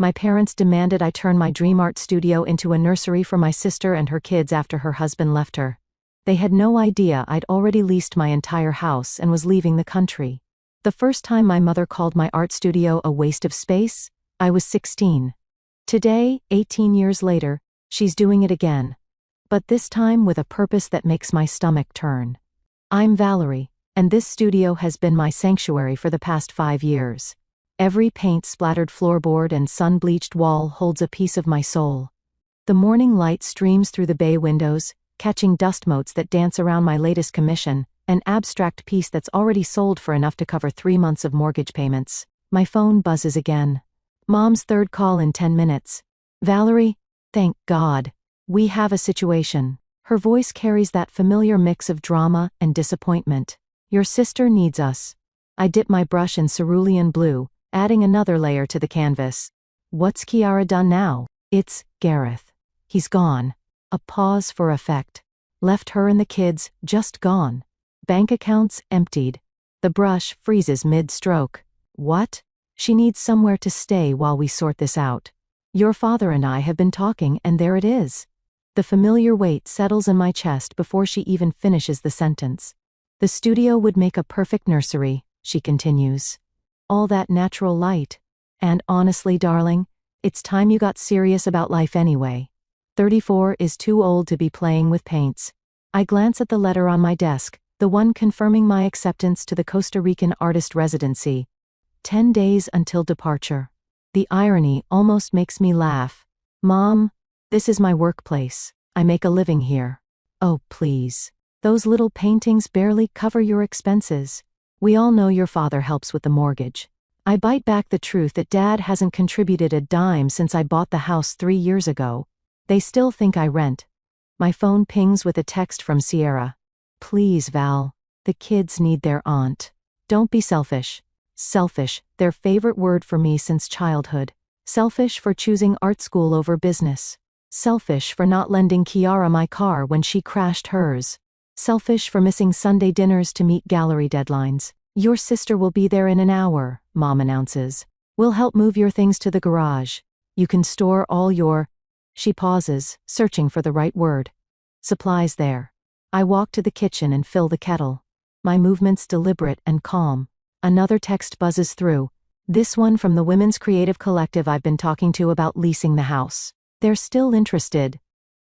My parents demanded I turn my dream art studio into a nursery for my sister and her kids after her husband left her. They had no idea I'd already leased my entire house and was leaving the country. The first time my mother called my art studio a waste of space, I was 16. Today, 18 years later, she's doing it again. But this time with a purpose that makes my stomach turn. I'm Valerie, and this studio has been my sanctuary for the past 5 years. Every paint-splattered floorboard and sun-bleached wall holds a piece of my soul. The morning light streams through the bay windows, catching dust motes that dance around my latest commission, an abstract piece that's already sold for enough to cover 3 months of mortgage payments. My phone buzzes again. Mom's third call in 10 minutes. Valerie, thank God. We have a situation. Her voice carries that familiar mix of drama and disappointment. Your sister needs us. I dip my brush in cerulean blue, adding another layer to the canvas. What's Kiara done now? It's Gareth. He's gone. A pause for effect. Left her and the kids, just gone. Bank accounts emptied. The brush freezes mid-stroke. What? She needs somewhere to stay while we sort this out. Your father and I have been talking, and there it is. The familiar weight settles in my chest before she even finishes the sentence. The studio would make a perfect nursery, she continues. All that natural light. And honestly, darling, it's time you got serious about life anyway. 34 is too old to be playing with paints. I glance at the letter on my desk, the one confirming my acceptance to the Costa Rican artist residency. 10 days until departure. The irony almost makes me laugh. Mom, this is my workplace. I make a living here. Oh, please. Those little paintings barely cover your expenses. We all know your father helps with the mortgage. I bite back the truth that Dad hasn't contributed a dime since I bought the house 3 years ago. They still think I rent. My phone pings with a text from Sierra. Please, Val. The kids need their aunt. Don't be selfish. Selfish, their favorite word for me since childhood. Selfish for choosing art school over business. Selfish for not lending Kiara my car when she crashed hers. Selfish for missing Sunday dinners to meet gallery deadlines. Your sister will be there in an hour, Mom announces. We'll help move your things to the garage. You can store all your... She pauses, searching for the right word. Supplies there. I walk to the kitchen and fill the kettle. My movements deliberate and calm. Another text buzzes through. This one from the women's creative collective I've been talking to about leasing the house. They're still interested.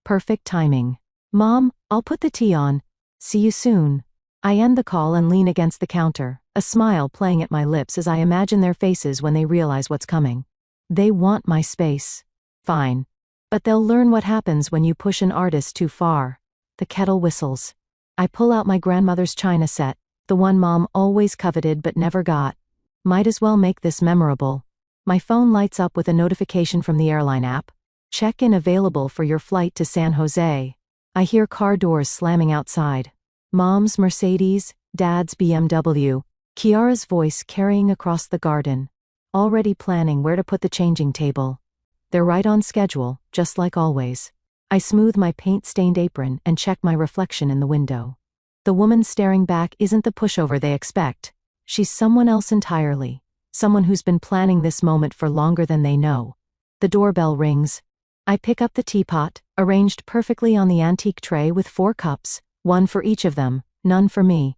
Perfect timing. Mom, I'll put the tea on. See you soon. I end the call and lean against the counter, a smile playing at my lips as I imagine their faces when they realize what's coming. They want my space. Fine. But they'll learn what happens when you push an artist too far. The kettle whistles. I pull out my grandmother's china set, the one Mom always coveted but never got. Might as well make this memorable. My phone lights up with a notification from the airline app. Check-in available for your flight to San Jose. I hear car doors slamming outside. Mom's Mercedes, Dad's BMW, Kiara's voice carrying across the garden. Already planning where to put the changing table. They're right on schedule, just like always. I smooth my paint-stained apron and check my reflection in the window. The woman staring back isn't the pushover they expect. She's someone else entirely. Someone who's been planning this moment for longer than they know. The doorbell rings. I pick up the teapot, arranged perfectly on the antique tray with 4 cups, one for each of them, none for me.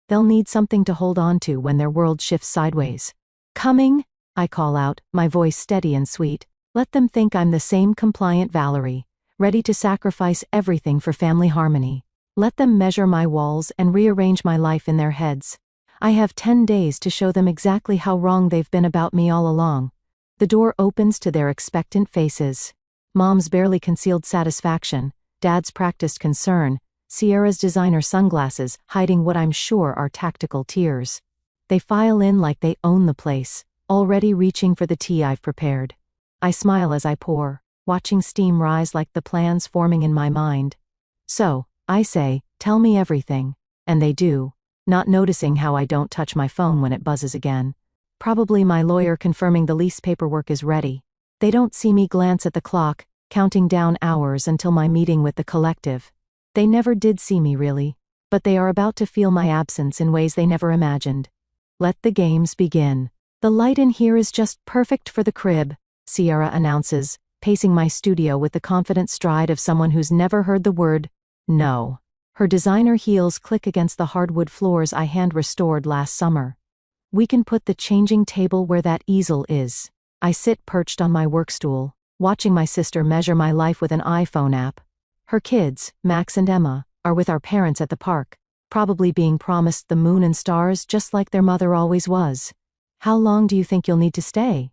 They'll need something to hold on to when their world shifts sideways. Coming, I call out, my voice steady and sweet. Let them think I'm the same compliant Valerie, ready to sacrifice everything for family harmony. Let them measure my walls and rearrange my life in their heads. I have 10 days to show them exactly how wrong they've been about me all along. The door opens to their expectant faces. Mom's barely concealed satisfaction, Dad's practiced concern, Sierra's designer sunglasses hiding what I'm sure are tactical tears. They file in like they own the place, already reaching for the tea I've prepared. I smile as I pour, watching steam rise like the plans forming in my mind. So, I say, tell me everything. And they do, not noticing how I don't touch my phone when it buzzes again. Probably my lawyer confirming the lease paperwork is ready. They don't see me glance at the clock, counting down hours until my meeting with the collective. They never did see me really, but they are about to feel my absence in ways they never imagined. Let the games begin. The light in here is just perfect for the crib, Sierra announces, pacing my studio with the confident stride of someone who's never heard the word no. Her designer heels click against the hardwood floors I hand-restored last summer. We can put the changing table where that easel is. I sit perched on my workstool, watching my sister measure my life with an iPhone app. Her kids, Max and Emma, are with our parents at the park, probably being promised the moon and stars just like their mother always was. How long do you think you'll need to stay?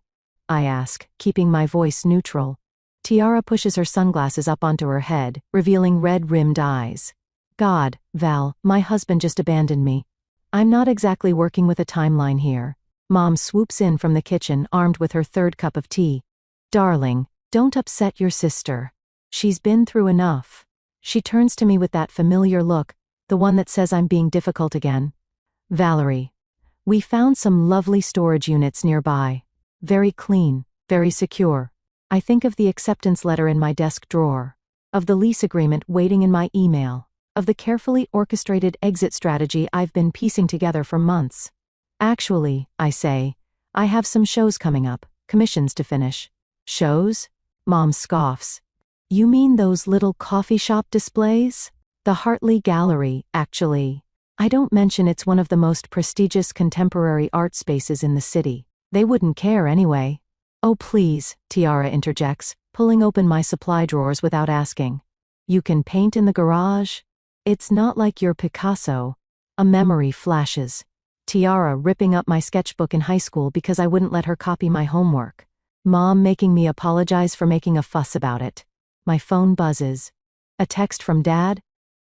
I ask, keeping my voice neutral. Tiara pushes her sunglasses up onto her head, revealing red-rimmed eyes. God, Val, my husband just abandoned me. I'm not exactly working with a timeline here. Mom swoops in from the kitchen, armed with her third cup of tea. Darling, don't upset your sister. She's been through enough. She turns to me with that familiar look, the one that says I'm being difficult again. Valerie. We found some lovely storage units nearby. Very clean, very secure. I think of the acceptance letter in my desk drawer, of the lease agreement waiting in my email, of the carefully orchestrated exit strategy I've been piecing together for months. Actually, I say, I have some shows coming up, commissions to finish. Shows? Mom scoffs. You mean those little coffee shop displays? The Hartley Gallery, actually. I don't mention it's one of the most prestigious contemporary art spaces in the city. They wouldn't care anyway. Oh please, Tiara interjects, pulling open my supply drawers without asking. You can paint in the garage? It's not like you're Picasso. A memory flashes. Tiara ripping up my sketchbook in high school because I wouldn't let her copy my homework. Mom making me apologize for making a fuss about it. My phone buzzes. A text from Dad?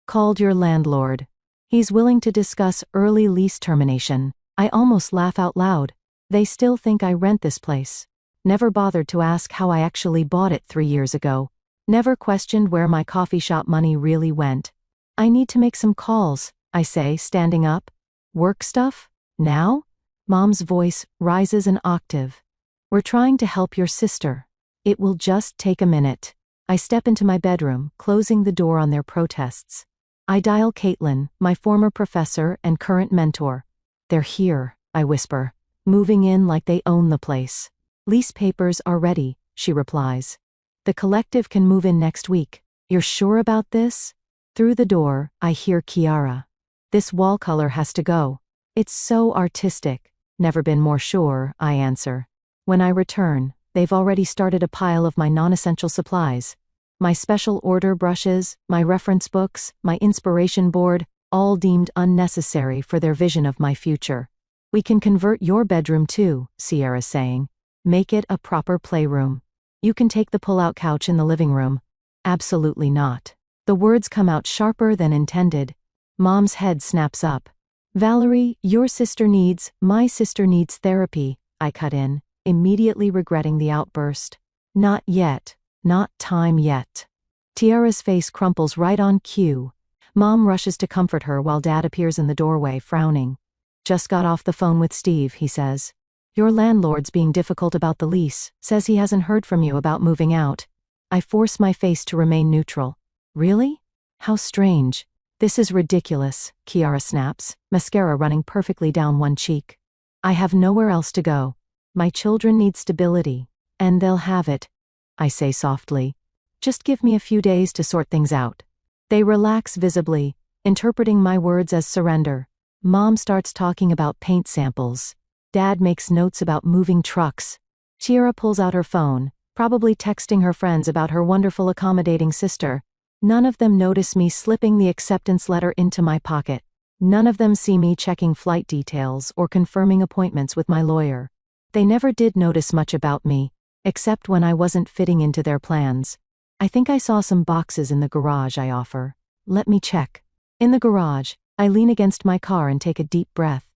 Called your landlord. He's willing to discuss early lease termination. I almost laugh out loud. They still think I rent this place. Never bothered to ask how I actually bought it 3 years ago. Never questioned where my coffee shop money really went. I need to make some calls, I say, standing up. Work stuff? Now? Mom's voice rises an octave. We're trying to help your sister. It will just take a minute. I step into my bedroom, closing the door on their protests. I dial Caitlin, my former professor and current mentor. They're here, I whisper, moving in like they own the place. Lease papers are ready, she replies. The collective can move in next week. You're sure about this? Through the door, I hear Kiara. This wall color has to go. It's so artistic. Never been more sure, I answer. When I return, they've already started a pile of my non-essential supplies. My special order brushes, my reference books, my inspiration board, all deemed unnecessary for their vision of my future. We can convert your bedroom too, Sierra's saying. Make it a proper playroom. You can take the pull-out couch in the living room. Absolutely not. The words come out sharper than intended. Mom's head snaps up. Valerie, my sister needs therapy, I cut in, immediately regretting the outburst. Not yet. Not time yet. Tiara's face crumples right on cue. Mom rushes to comfort her while Dad appears in the doorway, frowning. Just got off the phone with Steve, he says. Your landlord's being difficult about the lease, says he hasn't heard from you about moving out. I force my face to remain neutral. Really? How strange. This is ridiculous, Kiara snaps, mascara running perfectly down one cheek. I have nowhere else to go. My children need stability, and they'll have it. I say softly. Just give me a few days to sort things out. They relax visibly, interpreting my words as surrender. Mom starts talking about paint samples. Dad makes notes about moving trucks. Tiara pulls out her phone, probably texting her friends about her wonderful accommodating sister. None of them notice me slipping the acceptance letter into my pocket. None of them see me checking flight details or confirming appointments with my lawyer. They never did notice much about me, except when I wasn't fitting into their plans. I think I saw some boxes in the garage, I offer. Let me check. In the garage, I lean against my car and take a deep breath.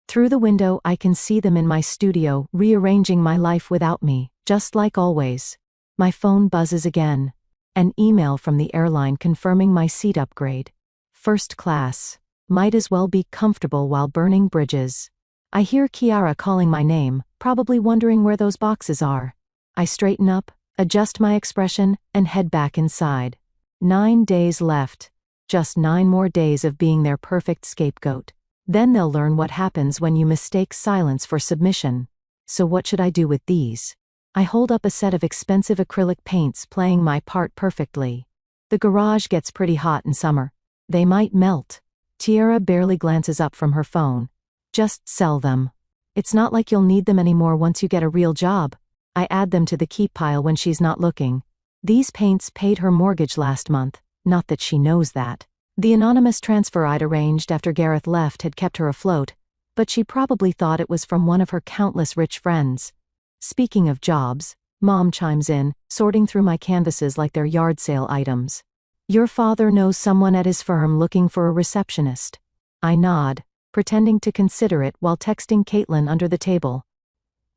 Through the window I can see them in my studio, rearranging my life without me, just like always. My phone buzzes again. An email from the airline confirming my seat upgrade. First class. Might as well be comfortable while burning bridges. I hear Kiara calling my name, probably wondering where those boxes are. I straighten up, adjust my expression, and head back inside. 9 days left. Just 9 more days of being their perfect scapegoat. Then they'll learn what happens when you mistake silence for submission. So what should I do with these? I hold up a set of expensive acrylic paints playing my part perfectly. The garage gets pretty hot in summer. They might melt. Tiara barely glances up from her phone. Just sell them. It's not like you'll need them anymore once you get a real job. I add them to the keep pile when she's not looking. These paints paid her mortgage last month, not that she knows that. The anonymous transfer I'd arranged after Gareth left had kept her afloat, but she probably thought it was from one of her countless rich friends. Speaking of jobs, Mom chimes in, sorting through my canvases like they're yard sale items. Your father knows someone at his firm looking for a receptionist. I nod, pretending to consider it while texting Caitlin under the table.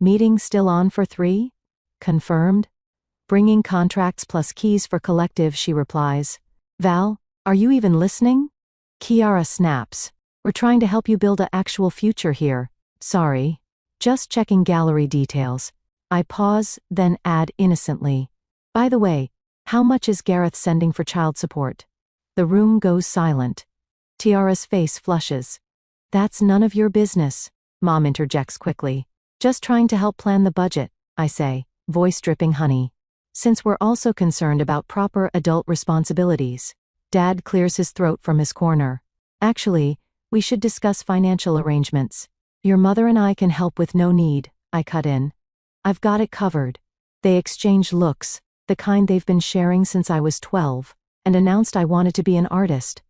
Meeting still on for 3? Confirmed? Bringing contracts plus keys for collective, she replies. Val, are you even listening? Kiara snaps. We're trying to help you build an actual future here. Sorry. Just checking gallery details. I pause, then add innocently. By the way, how much is Gareth sending for child support? The room goes silent. Tiara's face flushes. That's none of your business, Mom interjects quickly. Just trying to help plan the budget, I say, voice dripping honey. Since we're also concerned about proper adult responsibilities. Dad clears his throat from his corner. Actually, we should discuss financial arrangements. Your mother and I can help with no need, I cut in. I've got it covered. They exchange looks, the kind they've been sharing since I was 12, and announced I wanted to be an artist.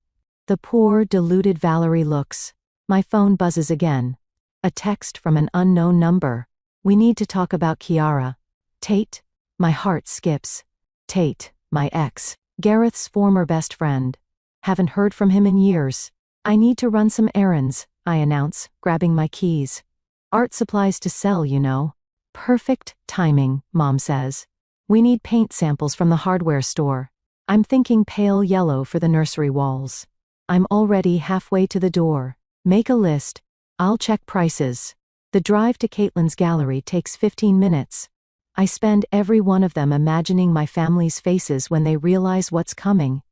The poor, deluded Valerie looks. My phone buzzes again. A text from an unknown number. We need to talk about Kiara. Tate? My heart skips. Tate, my ex. Gareth's former best friend. Haven't heard from him in years. I need to run some errands, I announce, grabbing my keys. Art supplies to sell, you know. Perfect timing, Mom says. We need paint samples from the hardware store. I'm thinking pale yellow for the nursery walls. I'm already halfway to the door. Make a list. I'll check prices. The drive to Caitlin's gallery takes 15 minutes. I spend every one of them imagining my family's faces when they realize what's coming.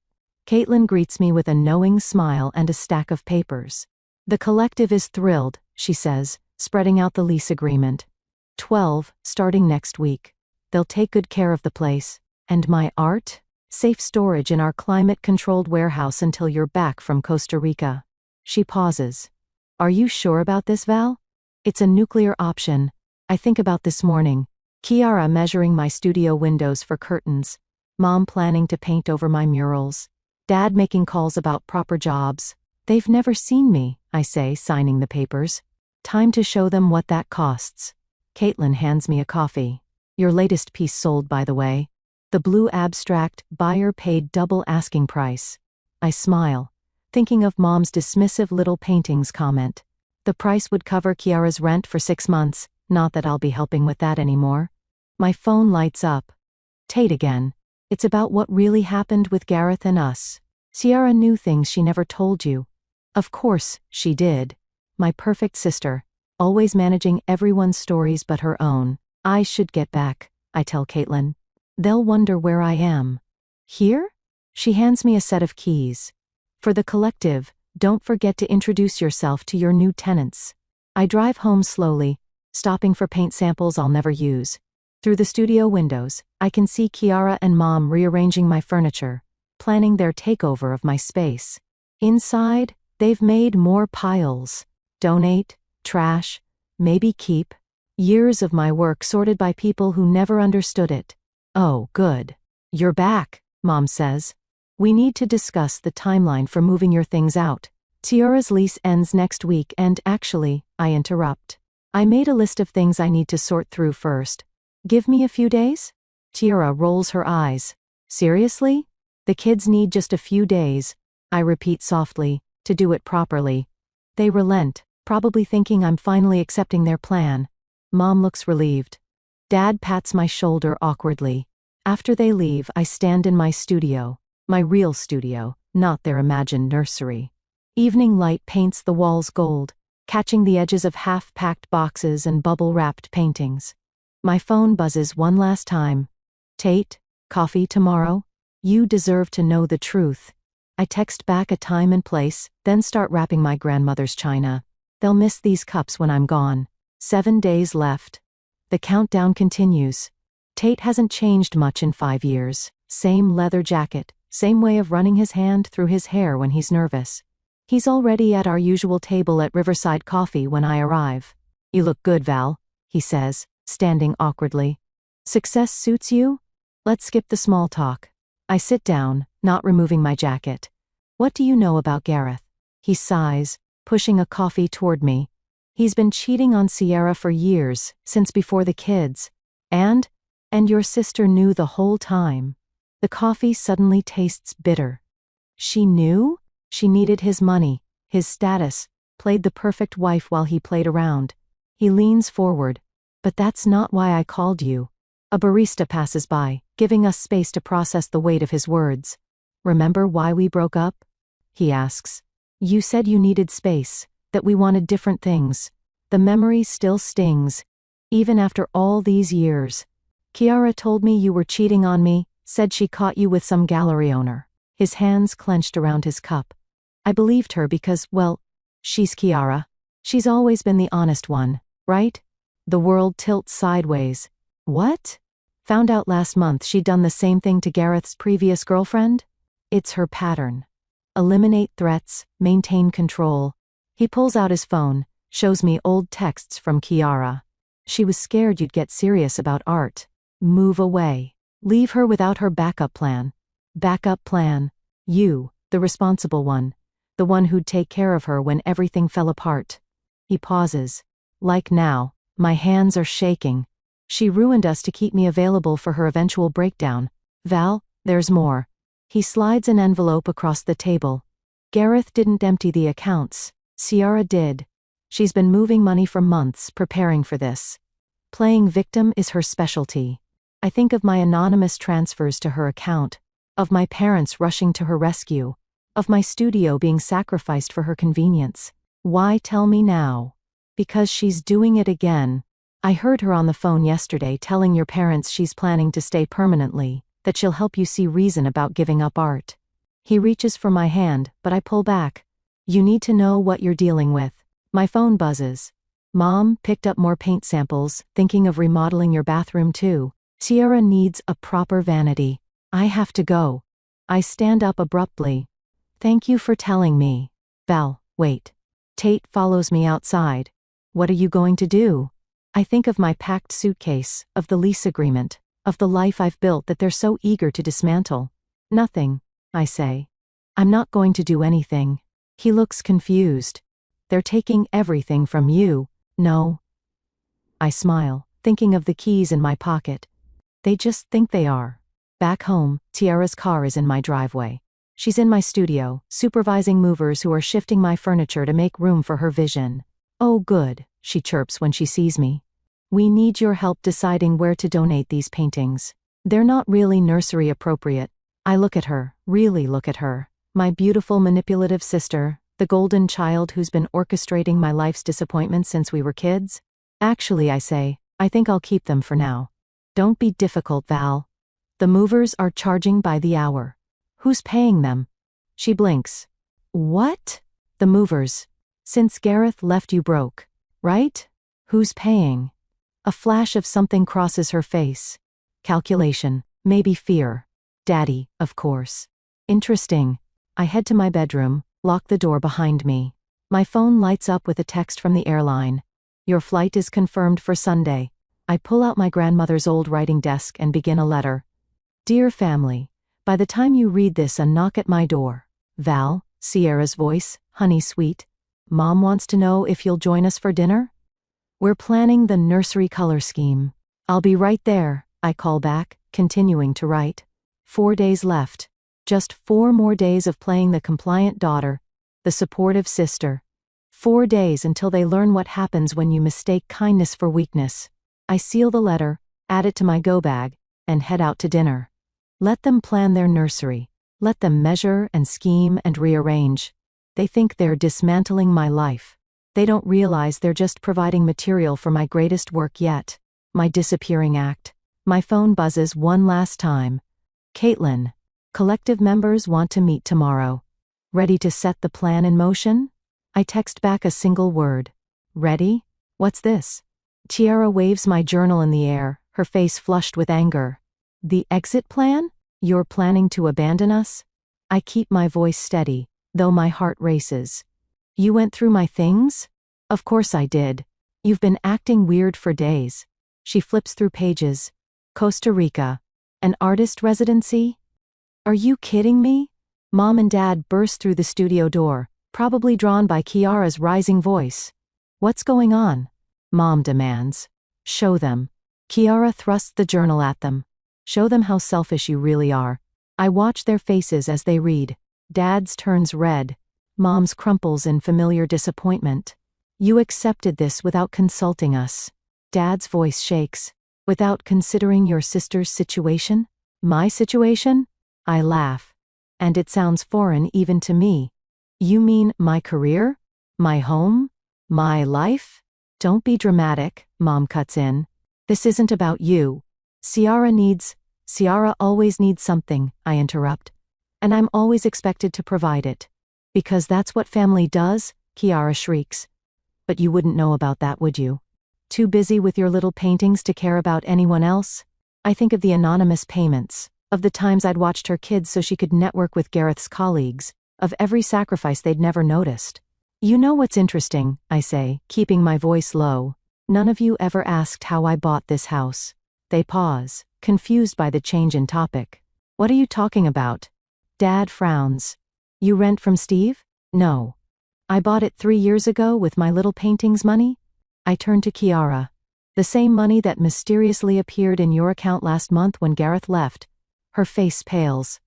Caitlin greets me with a knowing smile and a stack of papers. The collective is thrilled, she says, spreading out the lease agreement. 12, starting next week. They'll take good care of the place. And my art? Safe storage in our climate-controlled warehouse until you're back from Costa Rica. She pauses. Are you sure about this, Val? It's a nuclear option. I think about this morning. Kiara measuring my studio windows for curtains. Mom planning to paint over my murals. Dad making calls about proper jobs. They've never seen me, I say, signing the papers. Time to show them what that costs. Caitlin hands me a coffee. Your latest piece sold, by the way. The blue abstract, buyer paid double asking price. I smile, thinking of Mom's dismissive little paintings comment. The price would cover Kiara's rent for 6 months, not that I'll be helping with that anymore. My phone lights up. Tate again. It's about what really happened with Gareth and us. Ciara knew things she never told you. Of course, she did. My perfect sister, always managing everyone's stories but her own. I should get back, I tell Caitlin. They'll wonder where I am. Here? She hands me a set of keys. For the collective, don't forget to introduce yourself to your new tenants. I drive home slowly, stopping for paint samples I'll never use. Through the studio windows, I can see Kiara and Mom rearranging my furniture, planning their takeover of my space. Inside, they've made more piles. Donate, trash, maybe keep. Years of my work sorted by people who never understood it. Oh, good. You're back, Mom says. We need to discuss the timeline for moving your things out. Tiara's lease ends next week and actually, I interrupt. I made a list of things I need to sort through first. Give me a few days? Tiara rolls her eyes. Seriously? The kids need just a few days, I repeat softly, to do it properly. They relent, probably thinking I'm finally accepting their plan. Mom looks relieved. Dad pats my shoulder awkwardly. After they leave, I stand in my studio. My real studio, not their imagined nursery. Evening light paints the walls gold, catching the edges of half-packed boxes and bubble-wrapped paintings. My phone buzzes one last time. Tate, coffee tomorrow? You deserve to know the truth. I text back a time and place, then start wrapping my grandmother's china. They'll miss these cups when I'm gone. 7 days left. The countdown continues. Tate hasn't changed much in 5 years. Same leather jacket, same way of running his hand through his hair when he's nervous. He's already at our usual table at Riverside Coffee when I arrive. You look good, Val, he says, standing awkwardly. Success suits you? Let's skip the small talk. I sit down, not removing my jacket. What do you know about Gareth? He sighs, pushing a coffee toward me. He's been cheating on Sierra for years, since before the kids. And your sister knew the whole time. The coffee suddenly tastes bitter. She knew? She needed his money, his status, played the perfect wife while he played around. He leans forward. But that's not why I called you. A barista passes by, giving us space to process the weight of his words. Remember why we broke up? He asks. You said you needed space, that we wanted different things. The memory still stings, even after all these years. Kiara told me you were cheating on me, said she caught you with some gallery owner. His hands clenched around his cup. I believed her because, well, she's Kiara. She's always been the honest one, right? The world tilts sideways. What? Found out last month she'd done the same thing to Gareth's previous girlfriend? It's her pattern. Eliminate threats, maintain control. He pulls out his phone, shows me old texts from Kiara. She was scared you'd get serious about art. Move away. Leave her without her backup plan. Backup plan. You, the responsible one. The one who'd take care of her when everything fell apart. He pauses. Like now, my hands are shaking. She ruined us to keep me available for her eventual breakdown. Val, there's more. He slides an envelope across the table. Gareth didn't empty the accounts. Sierra did. She's been moving money for months, preparing for this. Playing victim is her specialty. I think of my anonymous transfers to her account, of my parents rushing to her rescue, of my studio being sacrificed for her convenience. Why tell me now? Because she's doing it again. I heard her on the phone yesterday telling your parents she's planning to stay permanently, that she'll help you see reason about giving up art. He reaches for my hand, but I pull back. You need to know what you're dealing with. My phone buzzes. Mom picked up more paint samples, thinking of remodeling your bathroom too. Sierra needs a proper vanity. I have to go. I stand up abruptly. Thank you for telling me. Val, wait. Tate follows me outside. What are you going to do? I think of my packed suitcase, of the lease agreement, of the life I've built that they're so eager to dismantle. Nothing, I say. I'm not going to do anything. He looks confused. They're taking everything from you. No. I smile, thinking of the keys in my pocket. They just think they are. Back home, Tiara's car is in my driveway. She's in my studio, supervising movers who are shifting my furniture to make room for her vision. Oh good, she chirps when she sees me. We need your help deciding where to donate these paintings. They're not really nursery appropriate. I look at her, really look at her. My beautiful manipulative sister, the golden child who's been orchestrating my life's disappointments since we were kids. Actually, I say, I think I'll keep them for now. Don't be difficult, Val. The movers are charging by the hour. Who's paying them? She blinks. What? The movers. Since Gareth left you broke, right? Who's paying? A flash of something crosses her face. Calculation, maybe fear. Daddy, of course. Interesting. I head to my bedroom, lock the door behind me. My phone lights up with a text from the airline. Your flight is confirmed for Sunday. I pull out my grandmother's old writing desk and begin a letter. Dear family, by the time you read this, a knock at my door. Val, Sierra's voice, honey sweet. Mom wants to know if you'll join us for dinner? We're planning the nursery color scheme. I'll be right there, I call back, continuing to write. 4 days left. Just 4 more days of playing the compliant daughter, the supportive sister. 4 days until they learn what happens when you mistake kindness for weakness. I seal the letter, add it to my go bag, and head out to dinner. Let them plan their nursery. Let them measure and scheme and rearrange. They think they're dismantling my life. They don't realize they're just providing material for my greatest work yet, my disappearing act. My phone buzzes one last time. Caitlin, collective members want to meet tomorrow. Ready to set the plan in motion? I text back a single word. Ready? What's this? Tiara waves my journal in the air, her face flushed with anger. The exit plan? You're planning to abandon us? I keep my voice steady, though my heart races. You went through my things? Of course I did. You've been acting weird for days. She flips through pages. Costa Rica. An artist residency? Are you kidding me? Mom and Dad burst through the studio door, probably drawn by Kiara's rising voice. What's going on? Mom demands. Show them. Kiara thrusts the journal at them. Show them how selfish you really are. I watch their faces as they read. Dad's turns red. Mom's crumples in familiar disappointment. You accepted this without consulting us. Dad's voice shakes. Without considering your sister's situation? My situation? I laugh. And it sounds foreign even to me. You mean my career? My home? My life? Don't be dramatic, Mom cuts in. This isn't about you. Ciara always needs something, I interrupt. And I'm always expected to provide it. Because that's what family does, Kiara shrieks. But you wouldn't know about that, would you? Too busy with your little paintings to care about anyone else? I think of the anonymous payments, of the times I'd watched her kids so she could network with Gareth's colleagues, of every sacrifice they'd never noticed. You know what's interesting, I say, keeping my voice low. None of you ever asked how I bought this house. They pause, confused by the change in topic. What are you talking about? Dad frowns. You rent from Steve? No. I bought it 3 years ago with my little paintings money? I turn to Kiara. The same money that mysteriously appeared in your account last month when Gareth left. Her face pales.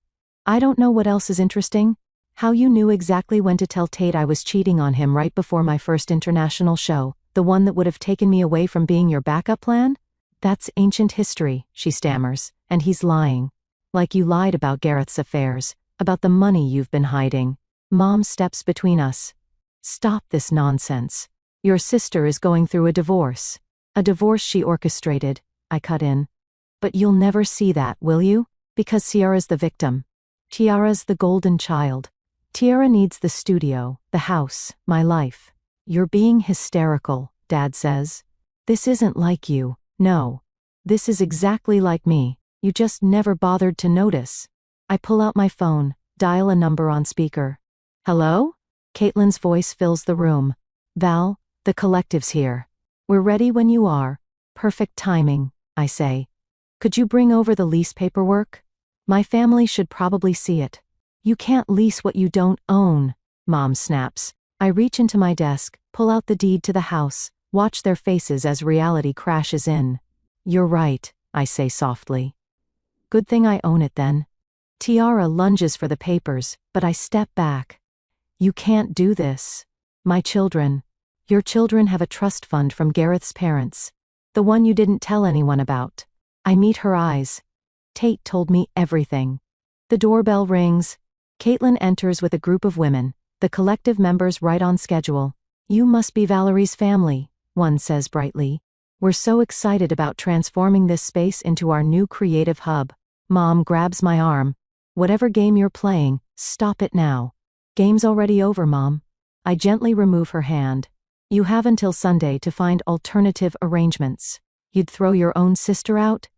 I don't know what else is interesting. How you knew exactly when to tell Tate I was cheating on him right before my first international show, the one that would have taken me away from being your backup plan? That's ancient history, she stammers, and he's lying. Like you lied about Gareth's affairs, about the money you've been hiding. Mom steps between us. Stop this nonsense. Your sister is going through a divorce. A divorce she orchestrated, I cut in. But you'll never see that, will you? Because Ciara's the victim. Tiara's the golden child. Tiara needs the studio, the house, my life. You're being hysterical, Dad says. This isn't like you, no. This is exactly like me. You just never bothered to notice. I pull out my phone, dial a number on speaker. Hello? Caitlin's voice fills the room. Val, the collective's here. We're ready when you are. Perfect timing, I say. Could you bring over the lease paperwork? My family should probably see it. You can't lease what you don't own, Mom snaps. I reach into my desk, pull out the deed to the house, watch their faces as reality crashes in. You're right, I say softly. Good thing I own it then. Tiara lunges for the papers, but I step back. You can't do this. My children. Your children have a trust fund from Gareth's parents. The one you didn't tell anyone about. I meet her eyes. Tate told me everything. The doorbell rings. Caitlin enters with a group of women, the collective members right on schedule. You must be Valerie's family, one says brightly. We're so excited about transforming this space into our new creative hub. Mom grabs my arm. Whatever game you're playing, stop it now. Game's already over, Mom. I gently remove her hand. You have until Sunday to find alternative arrangements. You'd throw your own sister out?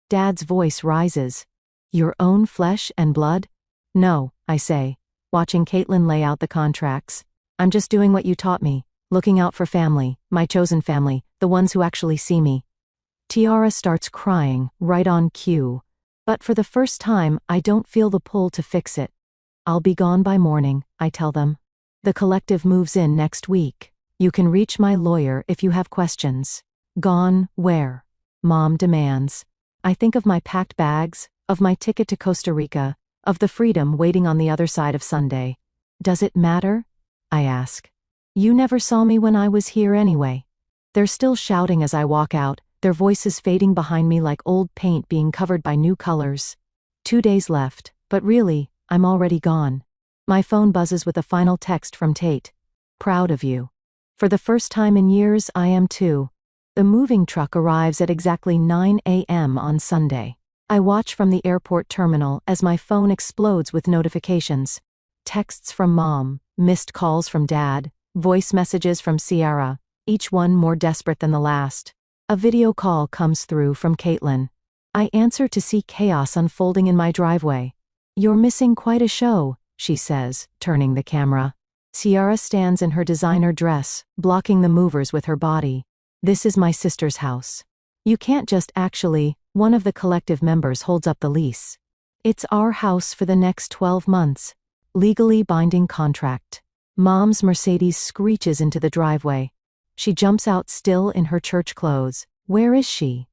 Dad's voice rises. Your own flesh and blood? No, I say, watching Caitlin lay out the contracts. I'm just doing what you taught me, looking out for family, my chosen family, the ones who actually see me. Tiara starts crying, right on cue. But for the first time, I don't feel the pull to fix it. I'll be gone by morning, I tell them. The collective moves in next week. You can reach my lawyer if you have questions. Gone where? Mom demands. I think of my packed bags, of my ticket to Costa Rica, of the freedom waiting on the other side of Sunday. Does it matter? I ask. You never saw me when I was here anyway. They're still shouting as I walk out, their voices fading behind me like old paint being covered by new colors. 2 days left, but really, I'm already gone. My phone buzzes with a final text from Tate. Proud of you. For the first time in years, I am too. The moving truck arrives at exactly 9 a.m. on Sunday. I watch from the airport terminal as my phone explodes with notifications. Texts from Mom, missed calls from Dad, voice messages from Ciara, each one more desperate than the last. A video call comes through from Caitlin. I answer to see chaos unfolding in my driveway. "You're missing quite a show," she says, turning the camera. Ciara stands in her designer dress, blocking the movers with her body. "This is my sister's house. You can't just actually," one of the collective members holds up the lease. "It's our house for the next 12 months. Legally binding contract." Mom's Mercedes screeches into the driveway. She jumps out still in her church clothes. "Where is she?"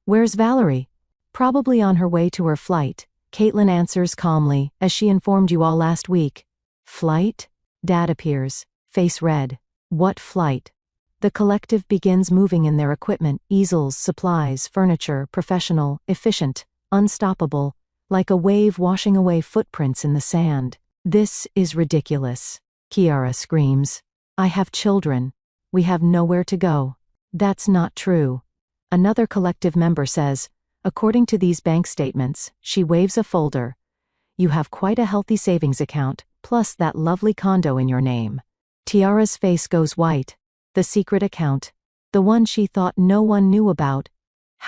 "Where's Valerie?" "Probably on her way to her flight," Caitlin answers calmly, "as she informed you all last week." "Flight?" Dad appears, face red. "What flight?" The collective begins moving in their equipment, easels, supplies, furniture, professional, efficient, unstoppable, like a wave washing away footprints in the sand. "This is ridiculous," Ciara screams. "I have children. We have nowhere to go." "That's not true." Another collective member says, "According to these bank statements," she waves a folder, "you have quite a healthy savings account, plus that lovely condo in your name." Tiara's face goes white. The secret account. The one she thought no one knew about.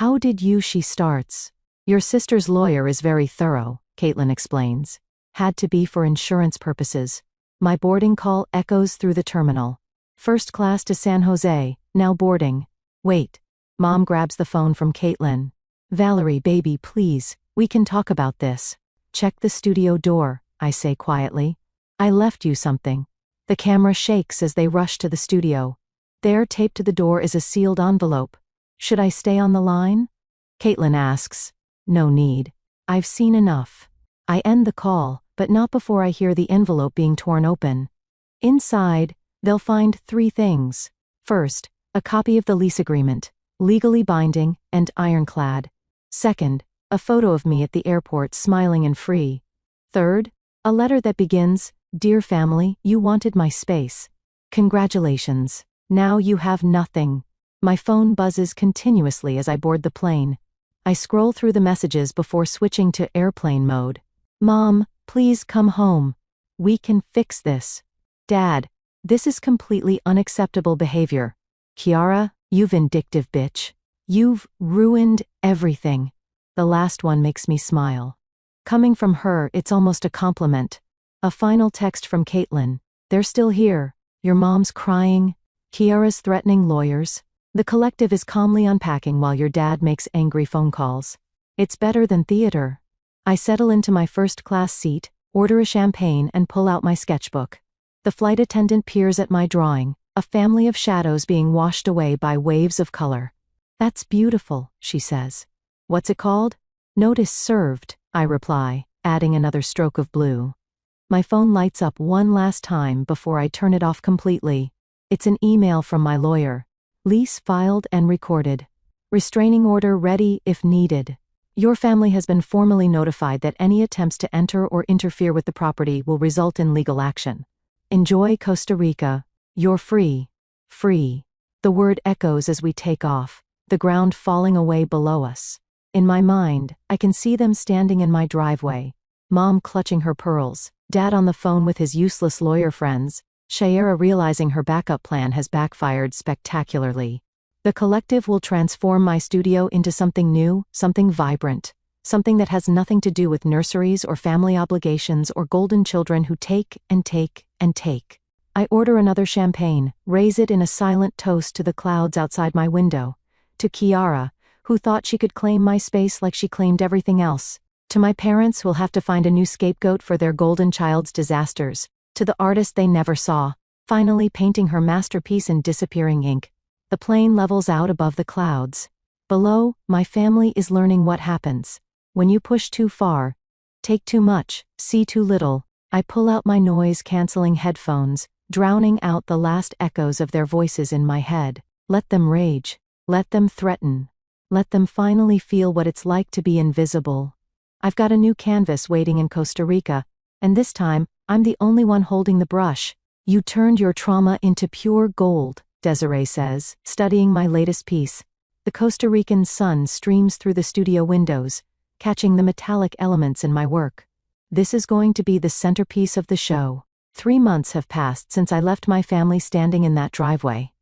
"How did you?" she starts. "Your sister's lawyer is very thorough," Caitlin explains. "Had to be for insurance purposes." My boarding call echoes through the terminal. First class to San Jose, now boarding. "Wait." Mom grabs the phone from Caitlin. "Valerie, baby, please, we can talk about this." "Check the studio door," I say quietly. "I left you something." The camera shakes as they rush to the studio. There, taped to the door, is a sealed envelope. "Should I stay on the line?" Caitlin asks. "No need. I've seen enough." I end the call, but not before I hear the envelope being torn open. Inside, they'll find 3 things. First, a copy of the lease agreement, legally binding and ironclad. Second, a photo of me at the airport smiling and free. Third, a letter that begins, "Dear family, you wanted my space. Congratulations. Now you have nothing." My phone buzzes continuously as I board the plane. I scroll through the messages before switching to airplane mode. "Mom, please come home. We can fix this." "Dad, this is completely unacceptable behavior." "Ciara, you vindictive bitch. You've ruined everything." The last one makes me smile. Coming from her, it's almost a compliment. A final text from Caitlin. "They're still here. Your mom's crying. Ciara's threatening lawyers. The collective is calmly unpacking while your dad makes angry phone calls. It's better than theater." I settle into my first-class seat, order a champagne, and pull out my sketchbook. The flight attendant peers at my drawing, a family of shadows being washed away by waves of color. "That's beautiful," she says. "What's it called?" "Notice served," I reply, adding another stroke of blue. My phone lights up one last time before I turn it off completely. It's an email from my lawyer. "Lease filed and recorded. Restraining order ready if needed. Your family has been formally notified that any attempts to enter or interfere with the property will result in legal action. Enjoy Costa Rica. You're free. Free." The word echoes as we take off, the ground falling away below us. In my mind, I can see them standing in my driveway. Mom clutching her pearls, Dad on the phone with his useless lawyer friends, Ciara realizing her backup plan has backfired spectacularly. The collective will transform my studio into something new, something vibrant, something that has nothing to do with nurseries or family obligations or golden children who take and take and take. I order another champagne, raise it in a silent toast to the clouds outside my window, to Ciara, who thought she could claim my space like she claimed everything else, to my parents who'll have to find a new scapegoat for their golden child's disasters, to the artist they never saw, finally painting her masterpiece in disappearing ink. The plane levels out above the clouds. Below, my family is learning what happens when you push too far, take too much, see too little. I pull out my noise-canceling headphones, drowning out the last echoes of their voices in my head. Let them rage. Let them threaten. Let them finally feel what it's like to be invisible. I've got a new canvas waiting in Costa Rica, and this time, I'm the only one holding the brush. "You turned your trauma into pure gold," Desiree says, studying my latest piece. The Costa Rican sun streams through the studio windows, catching the metallic elements in my work. This is going to be the centerpiece of the show. 3 months have passed since I left my family standing in that driveway.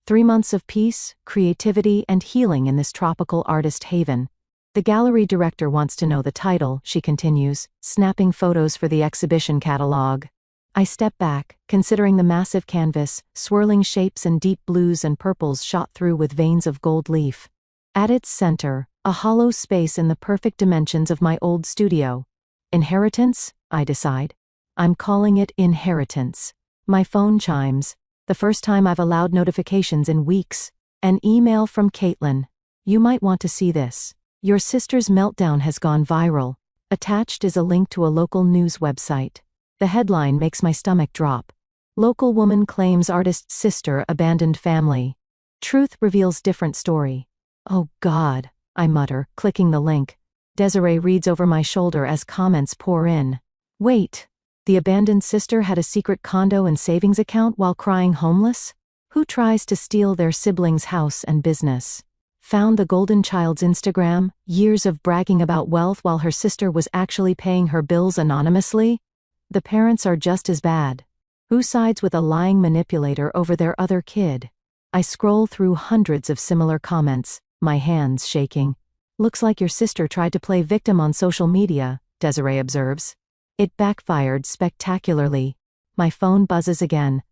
3 months of peace, creativity, and healing in this tropical artist haven. The gallery director wants to know the title, she continues, snapping photos for the exhibition catalog. I step back, considering the massive canvas, swirling shapes and deep blues and purples shot through with veins of gold leaf. At its center, a hollow space in the perfect dimensions of my old studio. Inheritance, I decide. I'm calling it inheritance. My phone chimes. The first time I've allowed notifications in weeks. An email from Caitlin. You might want to see this. Your sister's meltdown has gone viral. Attached is a link to a local news website. The headline makes my stomach drop. Local woman claims artist's sister abandoned family. Truth reveals different story. Oh God, I mutter, clicking the link. Desiree reads over my shoulder as comments pour in. Wait, the abandoned sister had a secret condo and savings account while crying homeless? Who tries to steal their sibling's house and business? Found the golden child's Instagram, years of bragging about wealth while her sister was actually paying her bills anonymously? The parents are just as bad. Who sides with a lying manipulator over their other kid? I scroll through hundreds of similar comments, my hands shaking. Looks like your sister tried to play victim on social media, Desiree observes. It backfired spectacularly. My phone buzzes again.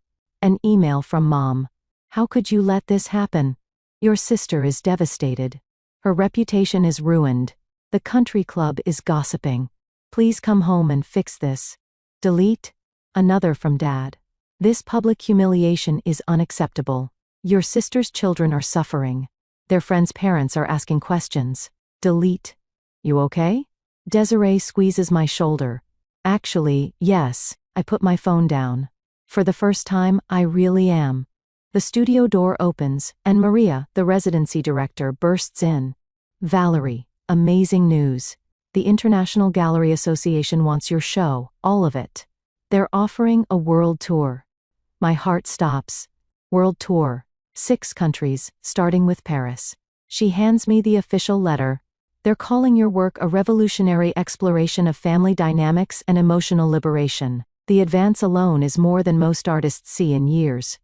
An email from Mom. How could you let this happen? Your sister is devastated. Her reputation is ruined. The country club is gossiping. Please come home and fix this. Delete. Another from Dad. This public humiliation is unacceptable. Your sister's children are suffering. Their friends' parents are asking questions. Delete. You okay? Desiree squeezes my shoulder. Actually, yes, I put my phone down. For the first time, I really am. The studio door opens, and Maria, the residency director, bursts in. Valerie, amazing news. The International Gallery Association wants your show, all of it. They're offering a world tour. My heart stops. World tour. 6 countries, starting with Paris. She hands me the official letter. They're calling your work a revolutionary exploration of family dynamics and emotional liberation. The advance alone is more than most artists see in years.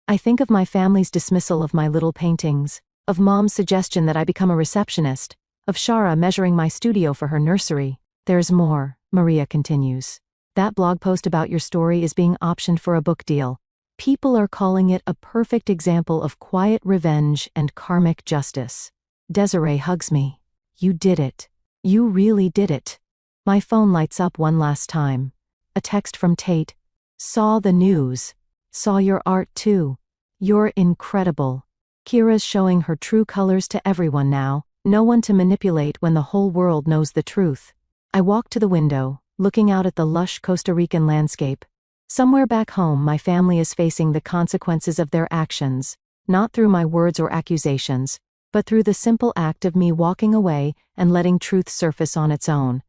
I think of my family's dismissal of my little paintings, of Mom's suggestion that I become a receptionist, of Shara measuring my studio for her nursery. There's more, Maria continues. That blog post about your story is being optioned for a book deal. People are calling it a perfect example of quiet revenge and karmic justice. Desiree hugs me. You did it. You really did it. My phone lights up one last time. A text from Tate. Saw the news. Saw your art too. You're incredible. Kira's showing her true colors to everyone now, no one to manipulate when the whole world knows the truth. I walk to the window, looking out at the lush Costa Rican landscape. Somewhere back home, my family is facing the consequences of their actions, not through my words or accusations, but through the simple act of me walking away and letting truth surface on its own.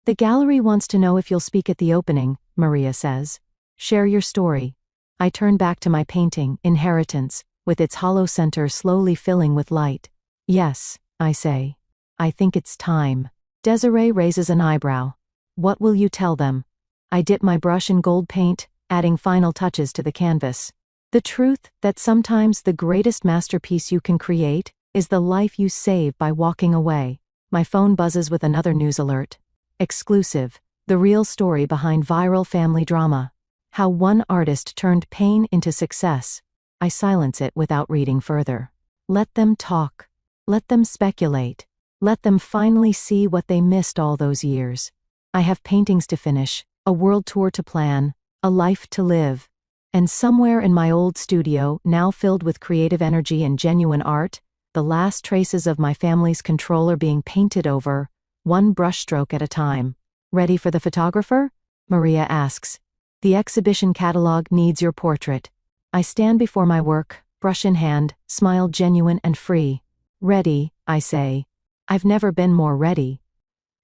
The gallery wants to know if you'll speak at the opening, Maria says. Share your story. I turn back to my painting, Inheritance, with its hollow center slowly filling with light. Yes, I say. I think it's time. Desiree raises an eyebrow. What will you tell them? I dip my brush in gold paint, adding final touches to the canvas. The truth that sometimes the greatest masterpiece you can create is the life you save by walking away. My phone buzzes with another news alert. Exclusive. The real story behind viral family drama. How one artist turned pain into success. I silence it without reading further. Let them talk. Let them speculate. Let them finally see what they missed all those years. I have paintings to finish, a world tour to plan, a life to live. And somewhere in my old studio, now filled with creative energy and genuine art, the last traces of my family's control are being painted over, one brushstroke at a time. Ready for the photographer? Maria asks. The exhibition catalog needs your portrait. I stand before my work, brush in hand, smile genuine and free. Ready, I say. I've never been more ready.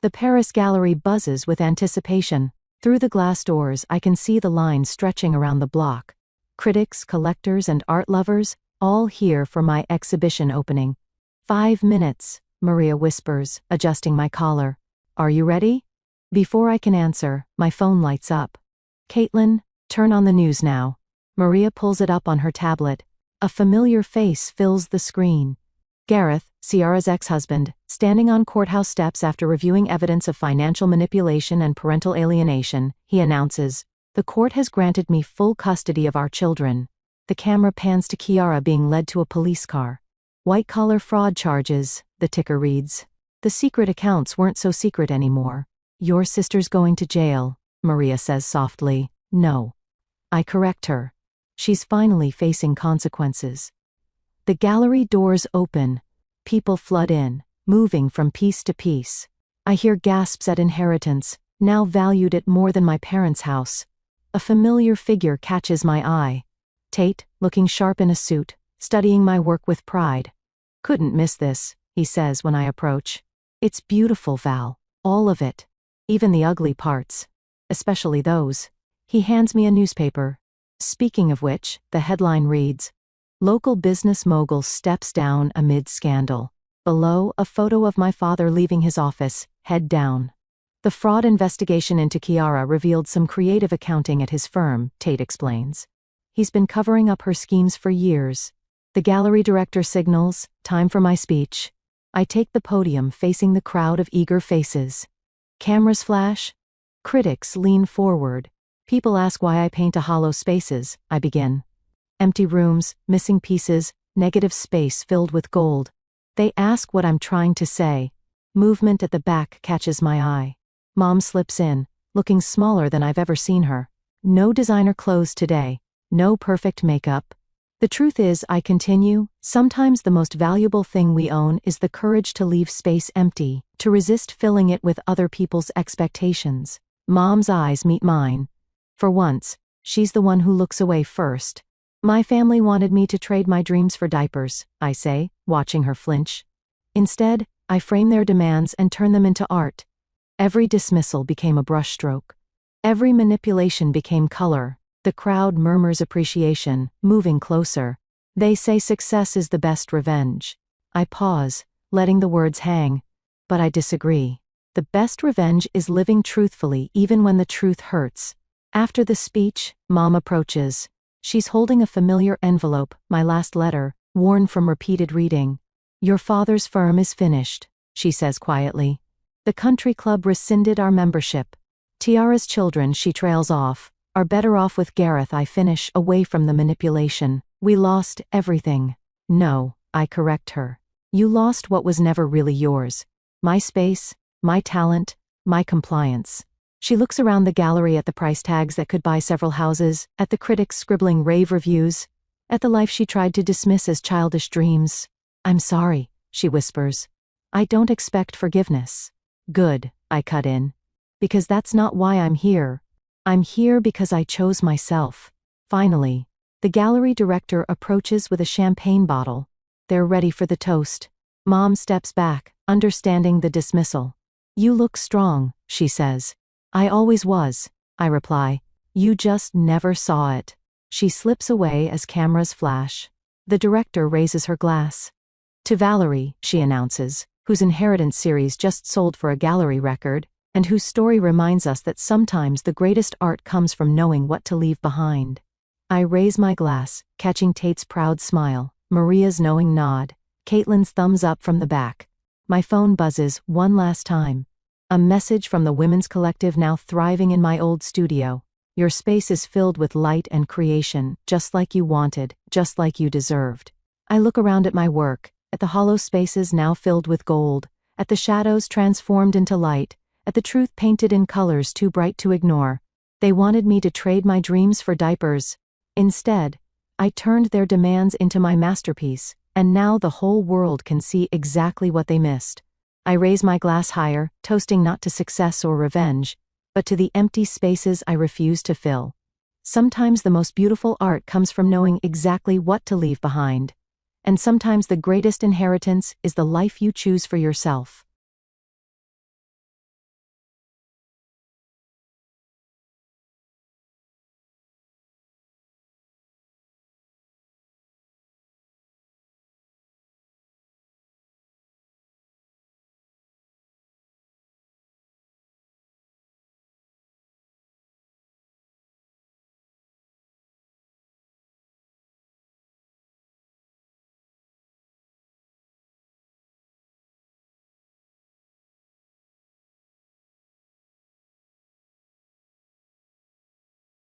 The Paris gallery buzzes with anticipation. Through the glass doors, I can see the lines stretching around the block. Critics, collectors, and art lovers, all here for my exhibition opening. 5 minutes, Maria whispers, adjusting my collar. Are you ready? Before I can answer, my phone lights up. Caitlin, turn on the news now. Maria pulls it up on her tablet. A familiar face fills the screen. Gareth, Ciara's ex-husband, standing on courthouse steps after reviewing evidence of financial manipulation and parental alienation, he announces, "The court has granted me full custody of our children." The camera pans to Ciara being led to a police car. "White-collar fraud charges," the ticker reads. The secret accounts weren't so secret anymore. "Your sister's going to jail," Maria says softly. "No." I correct her. She's finally facing consequences. The gallery doors open. People flood in, moving from piece to piece. I hear gasps at inheritance, now valued at more than my parents' house. A familiar figure catches my eye. Tate, looking sharp in a suit, studying my work with pride. "Couldn't miss this," he says when I approach. "It's beautiful, Val. All of it. Even the ugly parts. Especially those." He hands me a newspaper. Speaking of which, the headline reads, "Local business mogul steps down amid scandal." Below, a photo of my father leaving his office, head down. The fraud investigation into Ciara revealed some creative accounting at his firm, Tate explains. He's been covering up her schemes for years. The gallery director signals, "Time for my speech." I take the podium facing the crowd of eager faces. Cameras flash. Critics lean forward. People ask why I paint a hollow spaces, I begin. Empty rooms, missing pieces, negative space filled with gold. They ask what I'm trying to say. Movement at the back catches my eye. Mom slips in, looking smaller than I've ever seen her. No designer clothes today. No perfect makeup. The truth is, I continue, sometimes the most valuable thing we own is the courage to leave space empty, to resist filling it with other people's expectations. Mom's eyes meet mine. For once, she's the one who looks away first. "My family wanted me to trade my dreams for diapers," I say, watching her flinch. "Instead, I frame their demands and turn them into art." Every dismissal became a brushstroke. Every manipulation became color. The crowd murmurs appreciation, moving closer. They say success is the best revenge. I pause, letting the words hang. But I disagree. The best revenge is living truthfully even when the truth hurts. After the speech, Mom approaches. She's holding a familiar envelope, my last letter, worn from repeated reading. "Your father's firm is finished," she says quietly. "The country club rescinded our membership. Tiara's children," she trails off, "are better off with Gareth," I finish, away from the manipulation. "We lost everything." "No," I correct her. "You lost what was never really yours. My space, my talent, my compliance." She looks around the gallery at the price tags that could buy several houses, at the critics scribbling rave reviews, at the life she tried to dismiss as childish dreams. "I'm sorry," she whispers. "I don't expect forgiveness." "Good," I cut in. "Because that's not why I'm here. I'm here because I chose myself." Finally, the gallery director approaches with a champagne bottle. They're ready for the toast. Mom steps back, understanding the dismissal. "You look strong," she says. "I always was," I reply. "You just never saw it." She slips away as cameras flash. The director raises her glass. "To Valerie," she announces, whose inheritance series just sold for a gallery record, and whose story reminds us that sometimes the greatest art comes from knowing what to leave behind. I raise my glass, catching Tate's proud smile, Maria's knowing nod, Caitlin's thumbs up from the back. My phone buzzes one last time. A message from the Women's Collective, now thriving in my old studio. "Your space is filled with light and creation, just like you wanted, just like you deserved." I look around at my work, at the hollow spaces now filled with gold, at the shadows transformed into light, at the truth painted in colors too bright to ignore. They wanted me to trade my dreams for diapers. Instead, I turned their demands into my masterpiece, and now the whole world can see exactly what they missed. I raise my glass higher, toasting not to success or revenge, but to the empty spaces I refuse to fill. Sometimes the most beautiful art comes from knowing exactly what to leave behind. And sometimes the greatest inheritance is the life you choose for yourself.